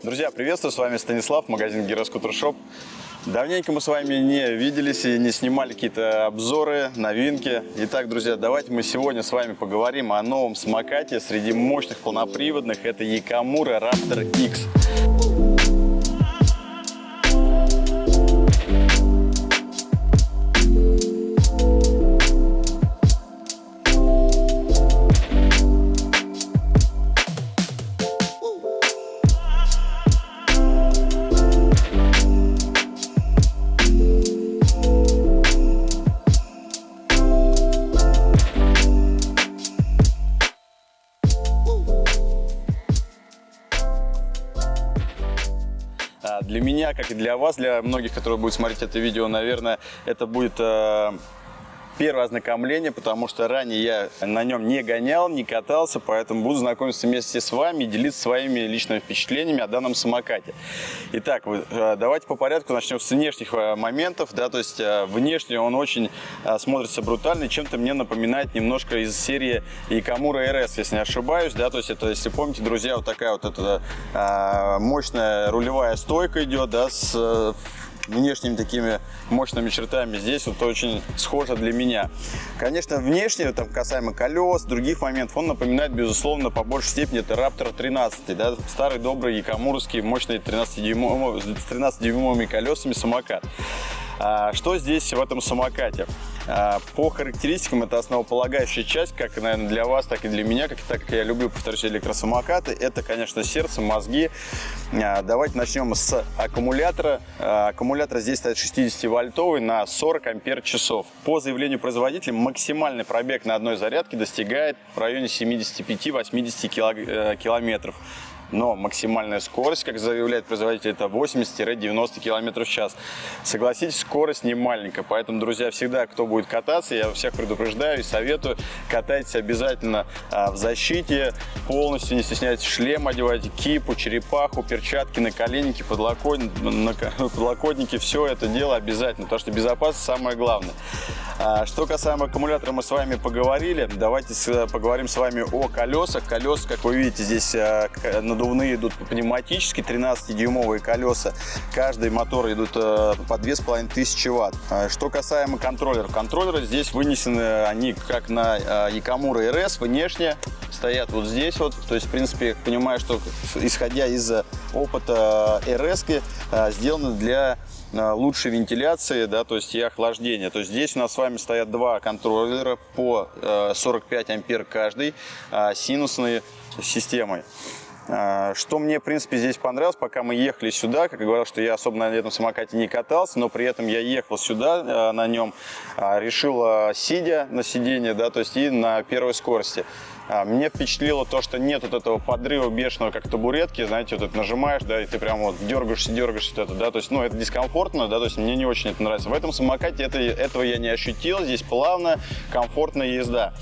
Друзья, приветствую, с вами Станислав, магазин Гироскутер Шоп. Давненько мы с вами не виделись и не снимали какие-то обзоры, новинки. Итак, друзья, давайте мы сегодня с вами поговорим о новом самокате среди мощных полноприводных. Это Якомура Raptor X. Для меня, как и для вас, для многих, которые будут смотреть это видео, наверное, это будет первое ознакомление, потому что ранее я на нем не гонял, не катался, поэтому буду знакомиться вместе с вами и делиться своими личными впечатлениями о данном самокате. Итак, давайте по порядку начнем с внешних моментов. Да, то есть внешне он очень смотрится брутально, чем-то мне напоминает немножко из серии Якомура RS, если не ошибаюсь. Да, то есть это, если помните, друзья, вот такая вот эта мощная рулевая стойка идет, да, с внешними такими мощными чертами. Здесь вот очень схоже для меня. Конечно, внешне, там, касаемо колес, других моментов, он напоминает, безусловно, по большей степени это Raptor 13, да, старый добрый якомуровский мощный 13-дюймовыми колесами самокат. Что здесь в этом самокате? По характеристикам это основополагающая часть, как, наверное, для вас, так и для меня, так как я люблю, повторюсь, электросамокаты. Это, конечно, сердце, мозги. Давайте начнем с аккумулятора. Аккумулятор здесь стоит 60-вольтовый на 40 ампер-часов. По заявлению производителя максимальный пробег на одной зарядке достигает в районе 75-80 километров. Но максимальная скорость, как заявляет производитель, это 80-90 км в час. Согласитесь, скорость не маленькая. Поэтому, друзья, всегда, кто будет кататься, я всех предупреждаю и советую, катайтесь обязательно в защите, полностью не стесняйтесь, шлем одевайте, кипу, черепаху, перчатки, наколенники, подлокотники. Все это дело обязательно, потому что безопасность самое главное. Что касаемо аккумулятора, мы с вами поговорили. Давайте поговорим с вами о колесах. Колеса, как вы видите, здесь надувные идут пневматически, 13-дюймовые колеса. Каждый мотор идут по 2500 ватт. Что касаемо контроллеров. Контроллеры здесь вынесены, они как на Якомура RS, внешне стоят вот здесь вот. То есть, в принципе, я понимаю, что исходя из опыта RS, сделаны для лучшей вентиляции, да, то есть и охлаждения. То есть здесь у нас с вами стоят два контроллера по 45 ампер каждый, синусной системой. Что мне, в принципе, здесь понравилось, пока мы ехали сюда, как я говорил, что я особо на этом самокате не катался, но при этом я ехал сюда на нем, решил сидя на сиденье, да, то есть и на первой скорости. Мне впечатлило то, что нет вот этого подрыва бешеного, как табуретки, знаете, вот это нажимаешь, да, и ты прям вот дергаешься, вот это, да, то есть, ну, это дискомфортно, да, то есть мне не очень это нравится. В этом самокате этого я не ощутил, здесь плавная, комфортная езда.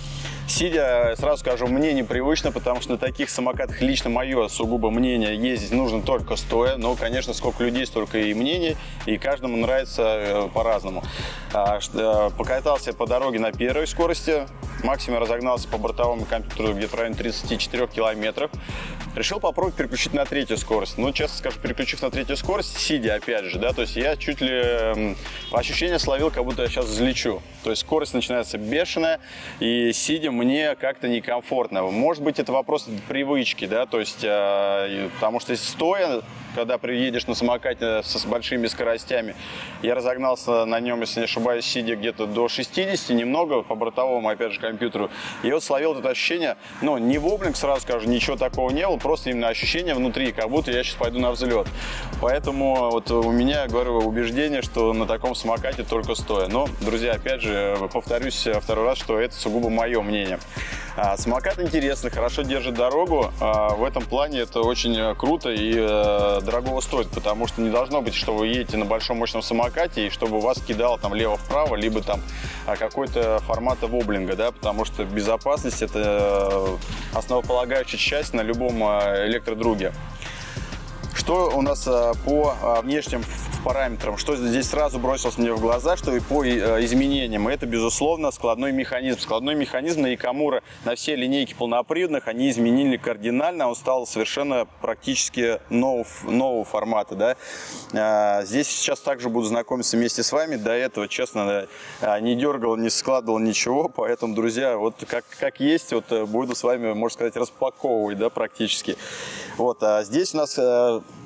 Сидя, сразу скажу, мне непривычно, потому что на таких самокатах лично мое сугубо мнение, ездить нужно только стоя. Но, конечно, сколько людей, столько и мнений, и каждому нравится по-разному. Покатался по дороге на первой скорости, максимум разогнался по бортовому компьютеру где-то в районе 34 километров. Решил попробовать переключить на третью скорость. Ну, честно скажу, переключив на третью скорость, сидя опять же, да, то есть я чуть ли ощущение словил, как будто я сейчас взлечу. То есть скорость начинается бешеная, и сидя мне как-то некомфортно. Может быть, это вопрос привычки, да, то есть, потому что стоя, когда приедешь на самокате с большими скоростями, я разогнался на нем, если не ошибаюсь, сидя где-то до 60, немного по бортовому, опять же, компьютеру. И вот словил это ощущение, ну, не воблинг, сразу скажу, ничего такого не было, просто именно ощущение внутри, как будто я сейчас пойду на взлет. Поэтому вот у меня, говорю, убеждение, что на таком самокате только стоя. Но, друзья, опять же, повторюсь второй раз, что это сугубо мое мнение. Самокат интересный, хорошо держит дорогу. В этом плане это очень круто и дорогого стоит, потому что не должно быть, что вы едете на большом мощном самокате и чтобы вас кидало там лево-вправо, либо там какой-то формата воблинга, да, потому что безопасность — это основополагающая часть на любом электродруге. Что у нас по внешним параметрам, что здесь сразу бросилось мне в глаза, что и по изменениям, это, безусловно, складной механизм. Складной механизм на Якамура, на все линейки полноприводных, они изменили кардинально, он стал совершенно практически нового формата. Да? Здесь сейчас также буду знакомиться вместе с вами. До этого, честно, не дергал, не складывал ничего, поэтому, друзья, вот как есть, вот буду с вами, можно сказать, распаковывать, да, практически. Вот, а здесь у нас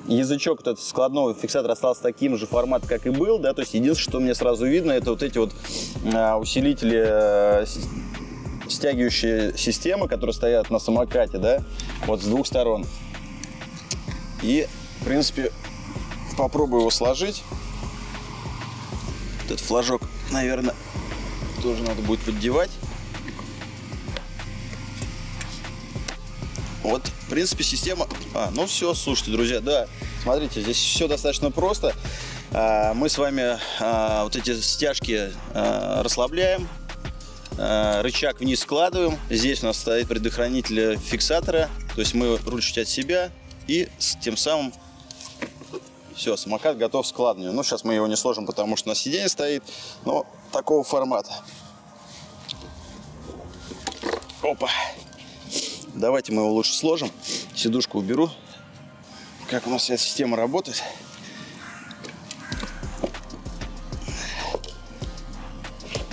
язычок этот складного фиксатора остался таким же форматом, как и был, да, то есть единственное, что мне сразу видно, это вот эти вот усилители, стягивающие системы, которые стоят на самокате, да, вот с двух сторон. И, в принципе, попробую его сложить. Этот флажок, наверное, тоже надо будет поддевать. Вот, в принципе, система... ну все, слушайте, друзья, да, смотрите, здесь все достаточно просто. Мы с вами вот эти стяжки расслабляем, рычаг вниз складываем. Здесь у нас стоит предохранитель фиксатора, то есть мы руль чуть от себя, и тем самым все, самокат готов к складыванию. Ну, сейчас мы его не сложим, потому что на сиденье стоит, но такого формата. Опа! Давайте мы его лучше сложим. Сидушку уберу. Как у нас вся система работает.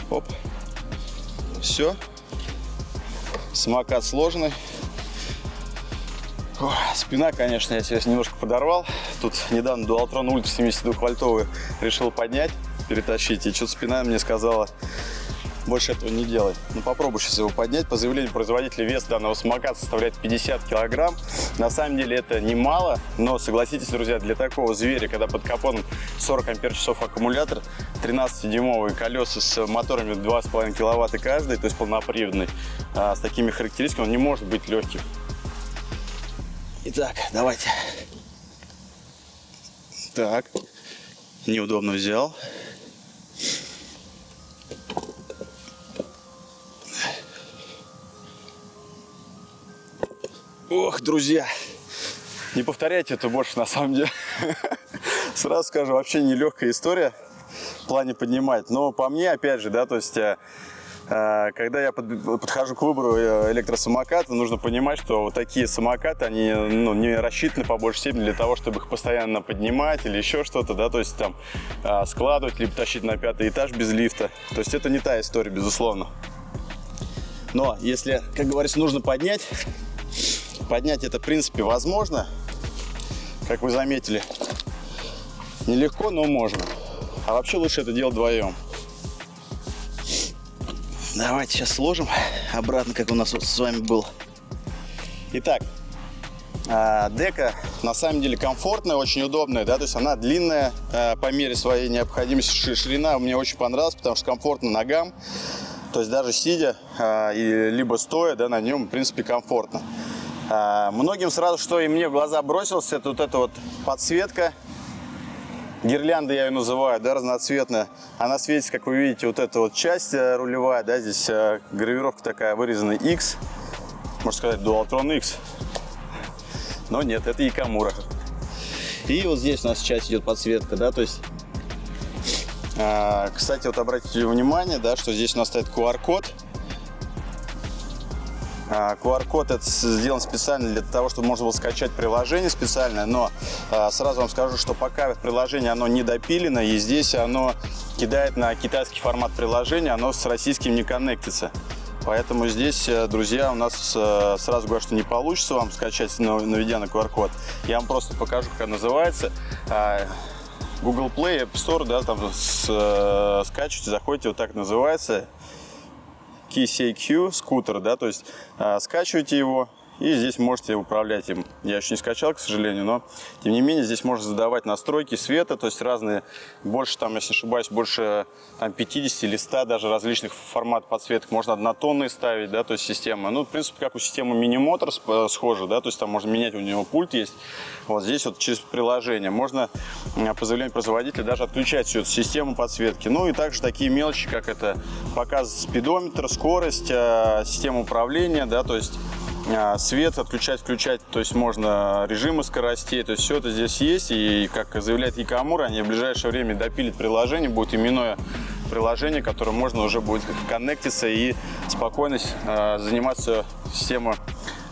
Оп. Все. Самокат сложенный. Ох, спина, конечно, я себя немножко подорвал. Тут недавно Dualtron Ultra 72-вольтовый решил поднять, перетащить. И что-то спина мне сказала: больше этого не делай. Ну, попробую сейчас его поднять. По заявлению производителя, вес данного самоката составляет 50 килограмм. На самом деле это немало, но согласитесь, друзья, для такого зверя, когда под капотом 40 ампер-часов аккумулятор, 13-дюймовые колеса с моторами 2,5 киловатта каждый, то есть полноприводный, с такими характеристиками, он не может быть легким. Итак, давайте. Так, неудобно взял. Ох, друзья, не повторяйте это больше, на самом деле. Сразу скажу, вообще нелегкая история в плане поднимать. Но по мне, опять же, да, то есть, когда я подхожу к выбору электросамоката, нужно понимать, что вот такие самокаты, они не рассчитаны по большей степени для того, чтобы их постоянно поднимать или еще что-то, да, то есть там складывать, либо тащить на 5-й этаж без лифта. То есть это не та история, безусловно. Но если, как говорится, нужно поднять это, в принципе, возможно. Как вы заметили, нелегко, но можно. А вообще лучше это делать вдвоем. Давайте сейчас сложим обратно, как у нас вот с вами был. Итак, дека на самом деле комфортная, очень удобная, да, то есть она длинная по мере своей необходимости. Ширина мне очень понравилась, потому что комфортно ногам. То есть даже сидя либо стоя, да, на нем, в принципе, комфортно. Многим сразу, что и мне в глаза бросилось, это вот эта вот подсветка. Гирлянда я ее называю, да, разноцветная. Она светится, как вы видите, вот эта вот часть рулевая, да, здесь гравировка такая, вырезанная X. Можно сказать, Dualtron X. Но нет, это Якамура. И вот здесь у нас часть идет подсветка, да, то есть... Кстати, вот обратите внимание, да, что здесь у нас стоит QR-код. QR-код это сделан специально для того, чтобы можно было скачать приложение специальное, но сразу вам скажу, что пока приложение оно не допилено, и здесь оно кидает на китайский формат приложения, оно с российским не коннектится. Поэтому здесь, друзья, у нас сразу говорю, что не получится вам скачать, наведя на QR-код. Я вам просто покажу, как она называется. Google Play, App Store, да, там скачиваете, заходите, вот так называется. KCQ скутер, да, то есть скачиваете его и здесь можете управлять им. Я еще не скачал, к сожалению, но тем не менее здесь можно задавать настройки света, то есть разные, больше там, если не ошибаюсь, больше там 50 или 100 даже различных формат подсветок. Можно однотонные ставить, да, то есть система. Ну, в принципе, как у системы Mini Motors схожа, да, то есть там можно менять, у него пульт есть. Вот здесь вот через приложение можно по заявлению производителя даже отключать всю эту систему подсветки. Ну и также такие мелочи, как это показ спидометра, скорость, система управления, да, то есть свет отключать, включать, то есть можно режимы скоростей, то есть все это здесь есть. И как заявляет Якомура, они в ближайшее время допилят приложение, будет именное приложение, которое можно уже будет коннектиться и спокойно заниматься системой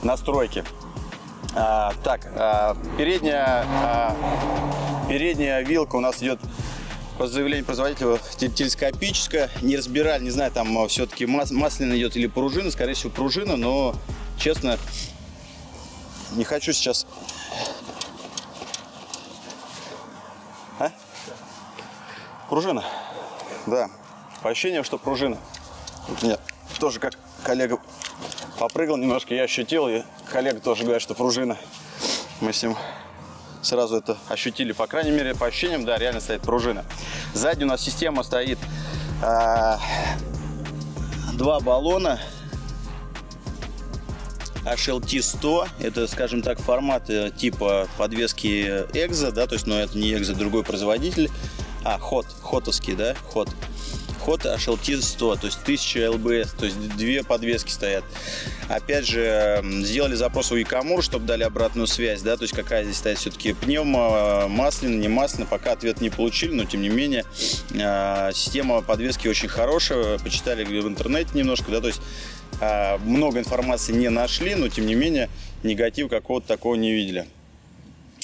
настройки. Передняя вилка у нас идет по заявлению производителя телескопическая. Не разбирали, не знаю, там все-таки масляная идет или пружина, скорее всего пружина, но честно, не хочу сейчас. Пружина. Да. По ощущениям, что пружина. Вот мне тоже как коллега попрыгал немножко, я ощутил, и коллега тоже говорит, что пружина. Мы с ним сразу это ощутили. По крайней мере, по ощущениям, да, реально стоит пружина. Сзади у нас система стоит 2 баллона. HLT 100, это, скажем так, формат типа подвески Экзо, да, то есть, но это не Экзо, другой производитель. Хотовский, да, Hot HLT 100, то есть 1000 ЛБС, то есть 2 подвески стоят. Опять же, сделали запрос у Якомура, чтобы дали обратную связь, да, то есть какая здесь стоит все-таки пневмо, масляная, не масляная, пока ответ не получили, но тем не менее система подвески очень хорошая, почитали в интернете немножко, да, то есть много информации не нашли, но тем не менее негатив какого-то такого не видели.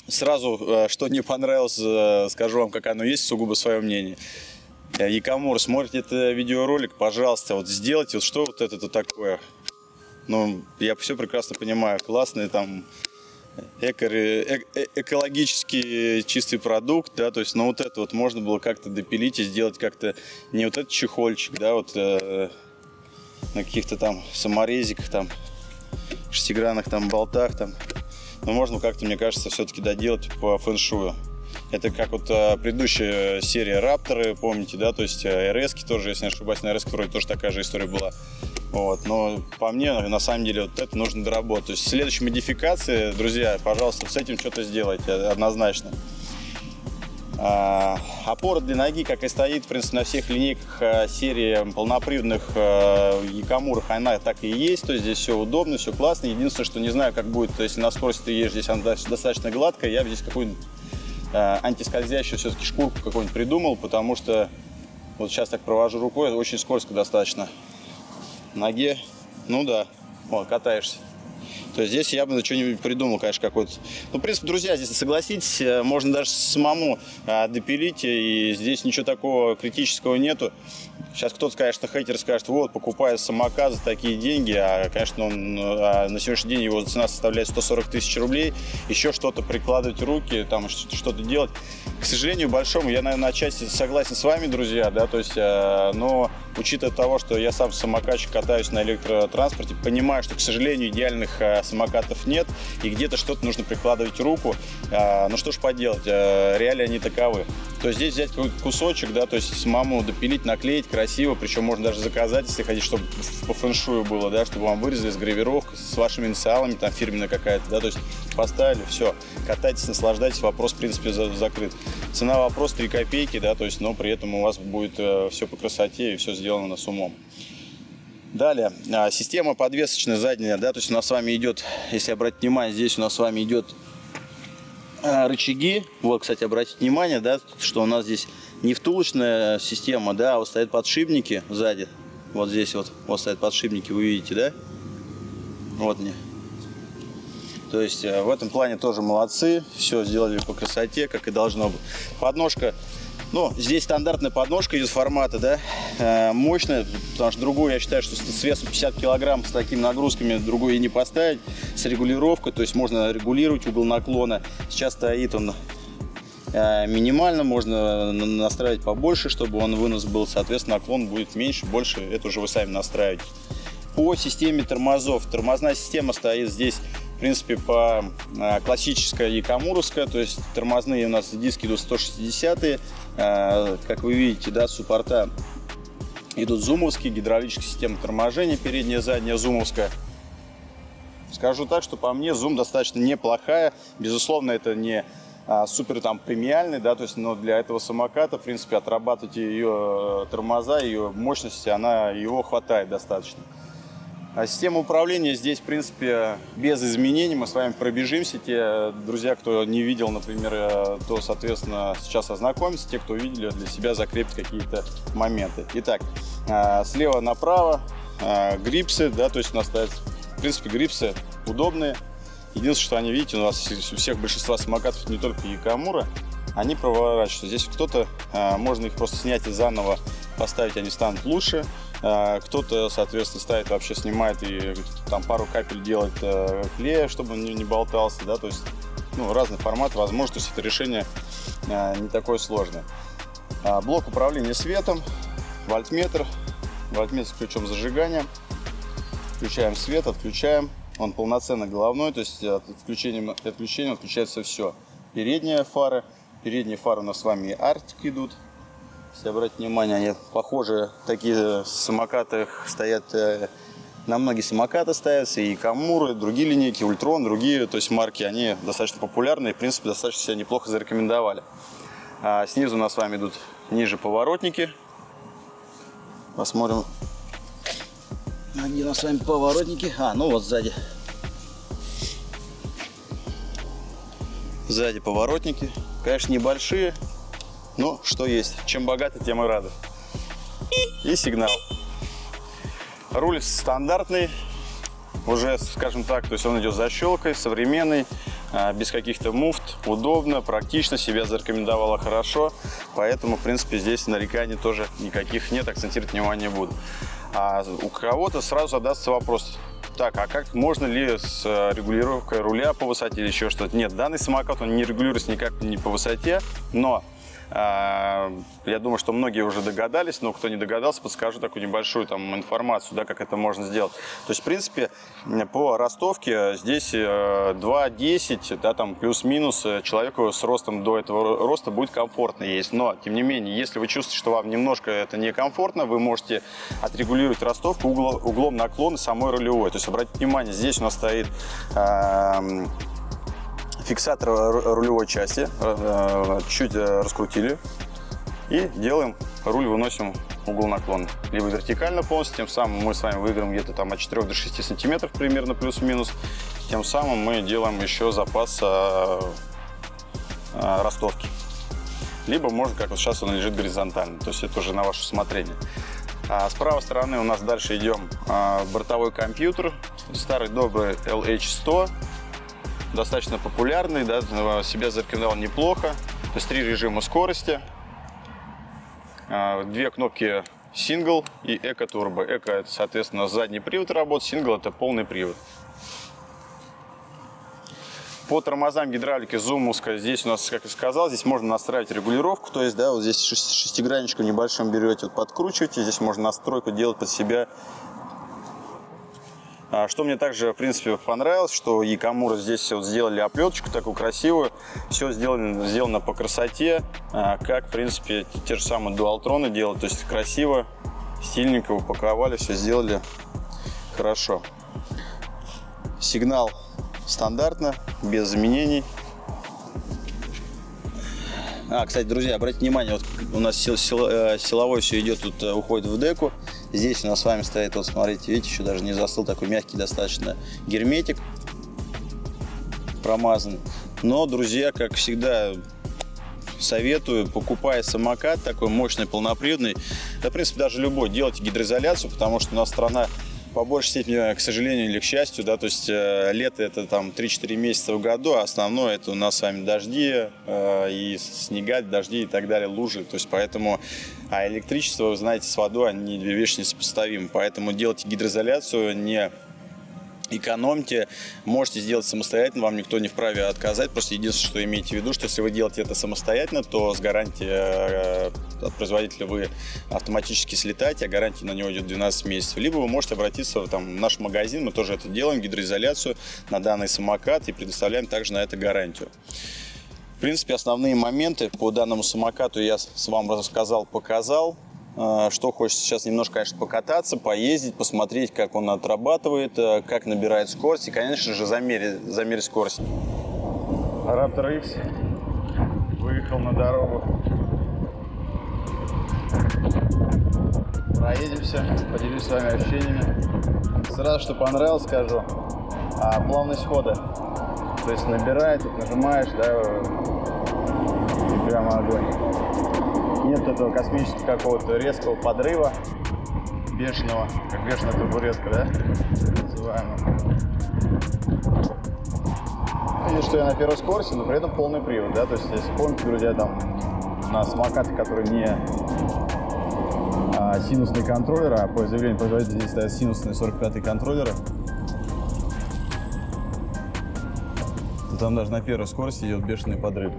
Сразу, что не понравилось, скажу вам, как оно есть, сугубо свое мнение. Якомура, смотрите этот видеоролик, пожалуйста, вот сделайте, вот что вот это такое. Ну, я все прекрасно понимаю, классный там экологический чистый продукт, да, то есть, но вот это вот можно было как-то допилить и сделать как-то не вот этот чехольчик, да, вот на каких-то там саморезиках, там, шестигранных там болтах, там. Но можно как-то, мне кажется, все-таки доделать по фэншую. Это как вот предыдущая серия Рапторы, помните, да, то есть РС-ки тоже, если не ошибаюсь, на РС-ке вроде тоже такая же история была. Вот, но по мне, на самом деле, вот это нужно доработать. То есть в следующей модификации, друзья, пожалуйста, с этим что-то сделайте, однозначно. Опора для ноги, как и стоит, в принципе, на всех линейках серии полноприводных Якомурах, она так и есть. То есть здесь все удобно, все классно. Единственное, что не знаю, как будет, если на скорости ты едешь, здесь она достаточно гладкая. Я бы здесь какую-нибудь антискользящую все-таки шкурку какую-нибудь придумал, потому что вот сейчас так провожу рукой, очень скользко достаточно. Ноге, ну да, вот, катаешься. То есть здесь я бы что-нибудь придумал, конечно, какой-то. Ну, в принципе, друзья, здесь, согласитесь, можно даже самому допилить, и здесь ничего такого критического нету. Сейчас кто-то, конечно, хейтер скажет, вот, покупая самокат за такие деньги, а, конечно, он, на сегодняшний день его цена составляет 140 тысяч рублей, еще что-то прикладывать руки, там, что-то делать. К сожалению, большому, я, наверное, отчасти согласен с вами, друзья, да, то есть, но учитывая того, что я сам самокатчик, катаюсь на электротранспорте, понимаю, что, к сожалению, идеальных самокатов нет, и где-то что-то нужно прикладывать руку, ну что ж поделать, реалии они таковы. То есть здесь взять какой-то кусочек, да, то есть самому допилить, наклеить красиво, причем можно даже заказать, если хотите, чтобы по фэншую было, да, чтобы вам вырезали с гравировкой, с вашими инициалами, там фирменная какая-то, да, то есть поставили, все, катайтесь, наслаждайтесь, вопрос, в принципе, закрыт. Цена вопрос 3 копейки, да, то есть, но при этом у вас будет все по красоте и все сделано с умом. Далее, система подвесочная задняя, да, то есть у нас с вами идет, если обратить внимание, здесь у нас с вами идет рычаги. Вот, кстати, обратите внимание, да, что у нас здесь не втулочная система, да, а вот стоят подшипники сзади. Вот здесь вот стоят подшипники, вы видите, да? Вот они. То есть в этом плане тоже молодцы. Все сделали по красоте, как и должно быть. Подножка. Ну, здесь стандартная подножка из формата, да, мощная, потому что другую, я считаю, что с весом 50 килограмм, с такими нагрузками другую и не поставить, с регулировкой, то есть можно регулировать угол наклона. Сейчас стоит он минимально, можно настраивать побольше, чтобы он вынос был, соответственно, наклон будет меньше, больше, это уже вы сами настраиваете. По системе тормозов, тормозная система стоит здесь, в принципе, по классическая якомуровская, то есть тормозные у нас диски идут 160-е, как вы видите, да, суппорта идут зумовские, гидравлическая система торможения, передняя, задняя зумовская. Скажу так, что по мне зум достаточно неплохая, безусловно, это не супер там премиальный, да, то есть, но для этого самоката, в принципе, отрабатывать ее тормоза, ее мощности, его хватает достаточно. Система управления здесь, в принципе, без изменений. Мы с вами пробежимся. Те друзья, кто не видел, например, то, соответственно, сейчас ознакомятся. Те, кто видели, для себя закрепят какие-то моменты. Итак, слева направо грипсы, да, то есть у нас стоят, в принципе, грипсы удобные. Единственное, что они, видите, у нас у всех большинства самокатов, не только Якомура, они проворачиваются. Здесь кто-то, можно их просто снять и заново поставить, они станут лучше. Кто-то, соответственно, ставит, вообще снимает и там пару капель делает клея, чтобы он не болтался, да, то есть, ну, разный формат, возможно, то есть это решение не такое сложное. Блок управления светом, вольтметр с ключом зажигания. Включаем свет, отключаем. Он полноценно головной, то есть от включения и отключения отключается все. Передние фары у нас с вами и Arctic идут. Если обратить внимание, они похожие, такие самокаты стоят, на многие самокаты ставятся, и Якомура, и другие линейки, Ультрон, другие, то есть марки, они достаточно популярны и, в принципе, достаточно себя неплохо зарекомендовали. Снизу у нас с вами идут ниже поворотники. Посмотрим, где у нас с вами поворотники. Ну вот сзади. Сзади поворотники, конечно, небольшие. Ну, что есть. Чем богаты, тем и рады. И сигнал. Руль стандартный. Уже, скажем так, то есть он идет с защелкой, современный, без каких-то муфт. Удобно, практично, себя зарекомендовало хорошо. Поэтому, в принципе, здесь нареканий тоже никаких нет. Акцентировать внимание буду. А у кого-то сразу задастся вопрос. Так, а как можно ли с регулировкой руля по высоте или еще что-то? Нет, данный самокат, он не регулируется никак не по высоте, но я думаю, что многие уже догадались, но кто не догадался, подскажу такую небольшую там информацию, да, как это можно сделать. То есть, в принципе, по ростовке здесь 2.10, да, там плюс-минус, человеку с ростом до этого роста будет комфортно есть. Но, тем не менее, если вы чувствуете, что вам немножко это некомфортно, вы можете отрегулировать ростовку углом наклона самой рулевой. То есть, обратите внимание, здесь у нас стоит фиксатор рулевой части, чуть раскрутили и делаем, руль выносим угол наклона. Либо вертикально полностью, тем самым мы с вами выиграем где-то там от 4 до 6 сантиметров примерно плюс-минус. Тем самым мы делаем еще запас ростовки. Либо можно, как вот сейчас он лежит горизонтально, то есть это уже на ваше усмотрение. С правой стороны у нас дальше идем бортовой компьютер, старый добрый LH100. Достаточно популярный, да, себя зарекомендовал неплохо. То есть 3 режима скорости, 2 кнопки Single и Eco Turbo. Eco — это, соответственно, задний привод работает, Single — это полный привод. По тормозам гидравлики зумовская, здесь у нас, как я сказал, здесь можно настраивать регулировку, то есть, да, вот здесь шестигранничку небольшим берете, вот подкручиваете, здесь можно настройку делать под себя. Что мне также, в принципе, понравилось, что Якомура здесь вот сделали оплеточку такую красивую. Все сделано по красоте, как, в принципе, те же самые дуалтроны делают. То есть красиво, стильненько упаковали, все сделали хорошо. Сигнал стандартно, без изменений. Кстати, друзья, обратите внимание, вот у нас силовой все идет, тут уходит в деку. Здесь у нас с вами стоит, вот смотрите, видите, еще даже не застыл, такой мягкий достаточно герметик промазан. Но, друзья, как всегда, советую, покупая самокат такой мощный, полноприводный, да, в принципе, даже любой, делайте гидроизоляцию, потому что у нас страна по большей степени, к сожалению или к счастью, да, то есть лето — это там 3-4 месяца в году, а основное это у нас с вами дожди и снега, дожди и так далее, лужи, то есть поэтому, электричество, вы знаете, с водой они две вещи несопоставимы, поэтому делайте гидроизоляцию, не экономьте, можете сделать самостоятельно, вам никто не вправе отказать. Просто единственное, что имейте в виду, что если вы делаете это самостоятельно, то с гарантией от производителя вы автоматически слетаете, а гарантия на него идет 12 месяцев. Либо вы можете обратиться в наш магазин, мы тоже это делаем, гидроизоляцию на данный самокат, и предоставляем также на это гарантию. В принципе, основные моменты по данному самокату я вам рассказал, показал. Что хочется сейчас немножко, конечно, покататься, поездить, посмотреть, как он отрабатывает, как набирает скорость и, конечно же, замерить скорость. Raptor X выехал на дорогу. Проедемся, поделюсь с вами ощущениями. Сразу, что понравилось, скажу, плавность хода. То есть набирает, нажимаешь, да, и прямо огонь. Нет этого космического какого-то резкого подрыва, бешеного, как бешеная табуретка, да, называемая. Видите, что я на первой скорости, но при этом полный привод, да, то есть если помните, друзья, там на самокатах, которые не синусные контроллеры, а по заявлению производителя здесь стоят синусные 45-е контроллеры, то там даже на первой скорости идет бешеный подрыв,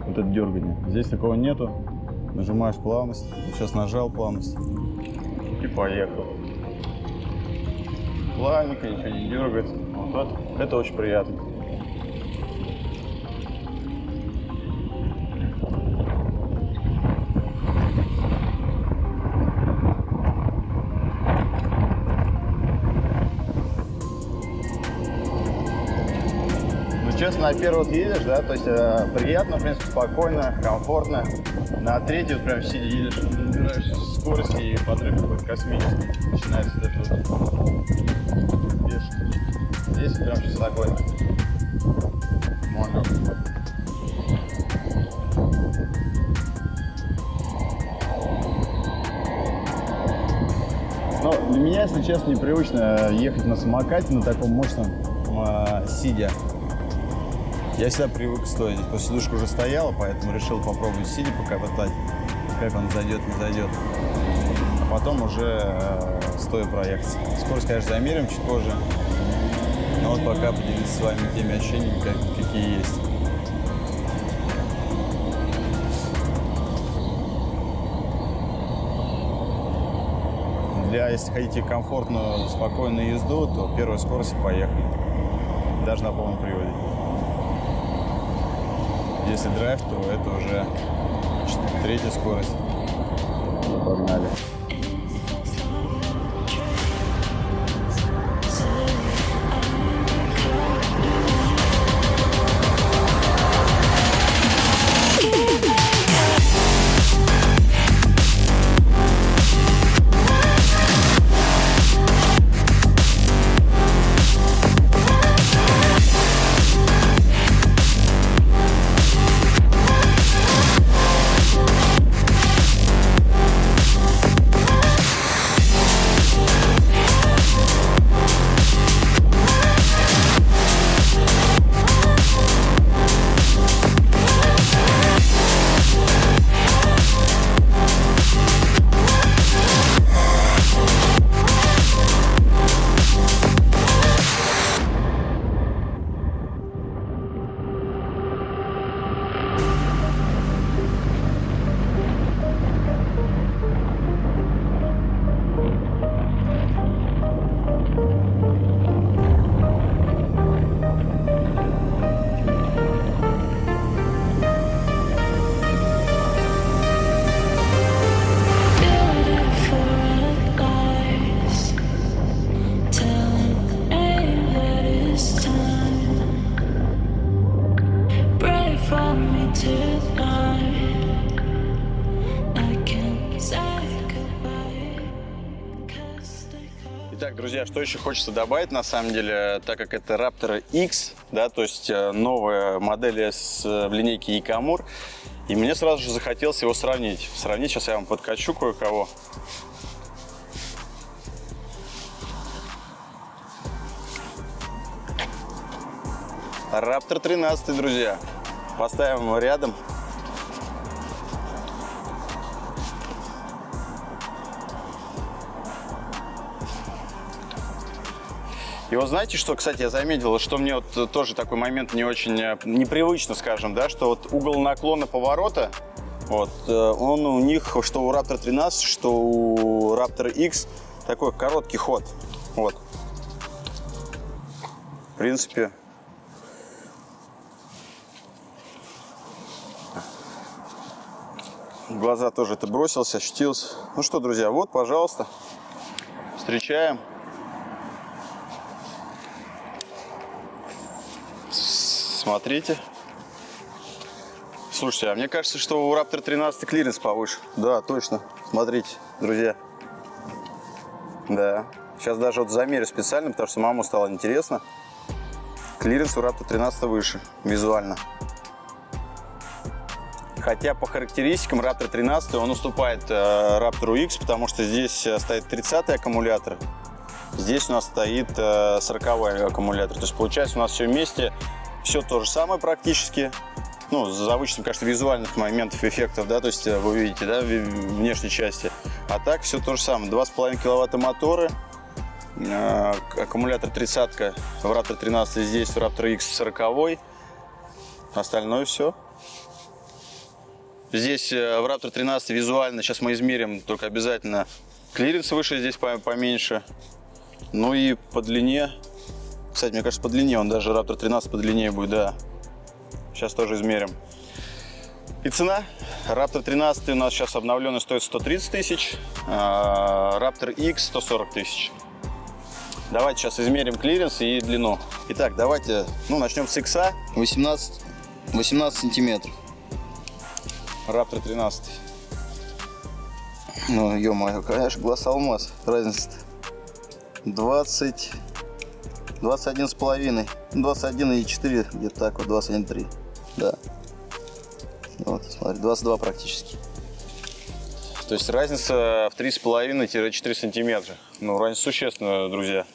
вот это дергание. Здесь такого нету, нажимаешь плавность, сейчас нажал плавность и поехал. Плавненько, ничего не дергает, вот это очень приятно. Честно, на первый вот едешь, да, то есть приятно, в принципе, спокойно, комфортно. На третий вот прям сидя едешь, набираешь скорости и подрыв какой-то космический. Начинается вот это вот бешено. Здесь прям сейчас огонь. Можно. Но для меня, если честно, непривычно ехать на самокате на таком мощном сидя. Я всегда привык стоять. Здесь после сидушка уже стояла, поэтому решил попробовать сидя пока катать, как он зайдет, не зайдет. А потом уже стоя проехать. Скорость, конечно, замерим чуть позже. Но вот пока поделиться с вами теми ощущениями, какие есть. Если хотите комфортную, спокойную езду, то первой скорости поехали. Даже на полном приводе. Если драйв, то это уже третья скорость. Погнали. Итак, друзья, что еще хочется добавить, на самом деле, так как это Raptor X, да, то есть новая модель в линейке Икамур, и мне сразу же захотелось его сравнить. Сейчас я вам подкачу кое-кого. Raptor 13, друзья. Поставим его рядом. И вот знаете, что, кстати, я заметил, что мне вот тоже такой момент не очень непривычно, скажем, да, что вот угол наклона поворота, вот, он у них, что у Raptor 13, что у Raptor X, такой короткий ход, вот. В принципе, в глаза тоже это бросился, ощутился. Ну что, друзья, вот, пожалуйста, встречаем. Смотрите. Слушайте, а мне кажется, что у Raptor 13 клиренс повыше. Да, точно. Смотрите, друзья. Да. Сейчас даже вот замерю специально, потому что самому стало интересно. Клиренс у Raptor 13 выше, визуально. Хотя по характеристикам Raptor 13 он уступает Raptor X, потому что здесь стоит 30-й аккумулятор. Здесь у нас стоит 40-й аккумулятор. То есть получается у нас все вместе, все то же самое практически. Ну, за вычетом, конечно, визуальных моментов, эффектов, да, то есть вы видите, да, внешней части. А так все то же самое. 2,5 киловатта моторы, аккумулятор 30-ка в Raptor 13, здесь в Raptor X 40-й, остальное все. Здесь в Raptor 13 визуально, сейчас мы измерим, только обязательно клиренс выше, здесь поменьше. Ну и по длине, кстати, мне кажется, по длине он даже Raptor 13 по длине будет, да. Сейчас тоже измерим. И цена. Raptor 13 у нас сейчас обновленный стоит 130 тысяч, Raptor X 140 тысяч. Давайте сейчас измерим клиренс и длину. Итак, давайте, начнем с X. 18 сантиметров. Raptor 13. Ну, ё-моё, конечно, глаз алмаз. Разница-то 21,5. 21,4, где-то так вот, 21,3. Да. Вот, смотри, 22 практически. То есть разница в 3,5-4 сантиметра. Ну, разница существенная, друзья.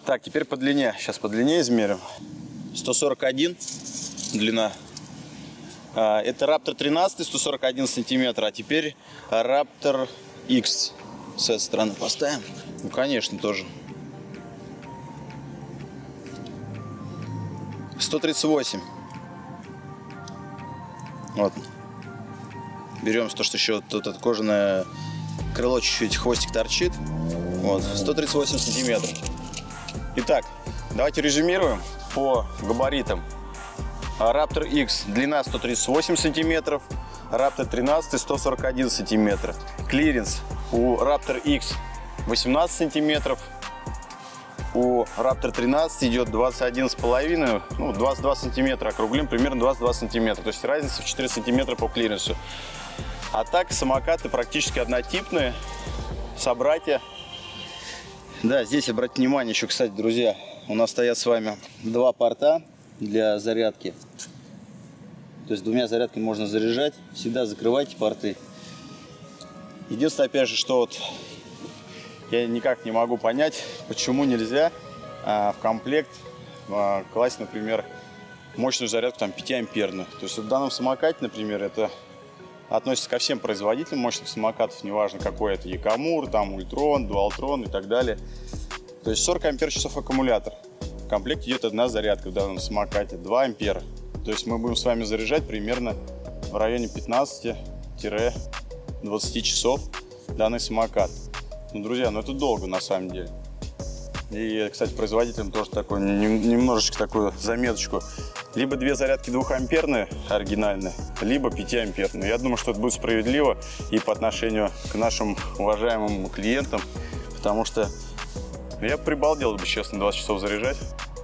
Так, теперь по длине. Сейчас по длине измерим. 141 длина. Это Raptor 13, 141 сантиметр. А теперь Raptor X. С этой стороны поставим. Ну, конечно, тоже. 138. Вот. Берем то, что еще тут это кожаное крыло, чуть-чуть хвостик торчит. Вот. 138 сантиметров. Итак, давайте резюмируем по габаритам. Raptor X длина 138 сантиметров, Raptor 13 141 сантиметр. Клиренс у Raptor X 18 сантиметров, у Raptor 13 идет 21,5, 22 сантиметра, округлим, примерно 22 сантиметра. То есть разница в 4 сантиметра по клиренсу. А так самокаты практически однотипные, собратья. Да, здесь обратите внимание еще, кстати, друзья, у нас стоят с вами два порта для зарядки. То есть двумя зарядками можно заряжать. Всегда закрывайте порты. Единственное, опять же, что вот я никак не могу понять, почему нельзя в комплект класть, например, мощную зарядку 5-амперную. То есть в данном самокате, например, это относится ко всем производителям мощных самокатов, неважно какой это, Якомур, там Ультрон, Дуалтрон и так далее. То есть 40 ампер-часов аккумулятор. В комплекте идет одна зарядка в данном самокате, 2 ампера. То есть мы будем с вами заряжать примерно в районе 15-20 часов данный самокат. Ну, друзья, это долго на самом деле. И, кстати, производителям тоже такой, немножечко такую заметочку. Либо две зарядки 2-амперные оригинальные, либо 5-амперные. Я думаю, что это будет справедливо и по отношению к нашим уважаемым клиентам, потому что я прибалдел бы, честно, 20 часов заряжать.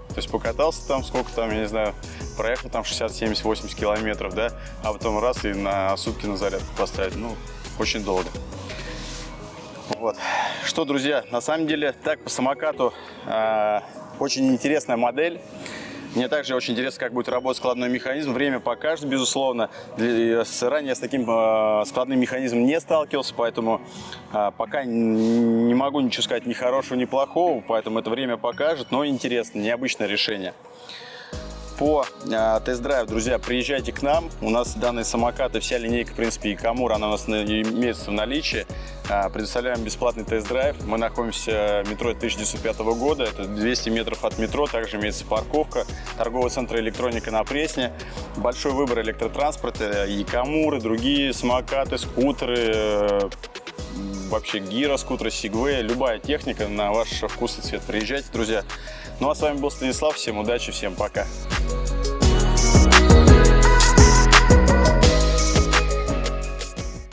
То есть покатался там, сколько там, я не знаю, проехал там 60, 70, 80 километров, да, а потом раз и на сутки на зарядку поставить. Очень долго. Вот. Что, друзья, на самом деле, так по самокату очень интересная модель. Мне также очень интересно, как будет работать складной механизм. Время покажет, безусловно. Ранее я с таким складным механизмом не сталкивался, поэтому пока не могу ничего сказать ни хорошего, ни плохого. Поэтому это время покажет, но интересно, необычное решение. По тест-драйв, друзья, приезжайте к нам. У нас данные самокаты, вся линейка, в принципе, Якомур, она у нас имеется в наличии. Предоставляем бесплатный тест-драйв. Мы находимся в метро 1905 года. Это 200 метров от метро. Также имеется парковка. Торговый центр «Электроника» на Пресне. Большой выбор электротранспорта. Якомуры, другие самокаты, скутеры, вообще гироскутеры, сегвеи. Любая техника на ваш вкус и цвет. Приезжайте, друзья. Ну а с вами был Станислав. Всем удачи, всем пока.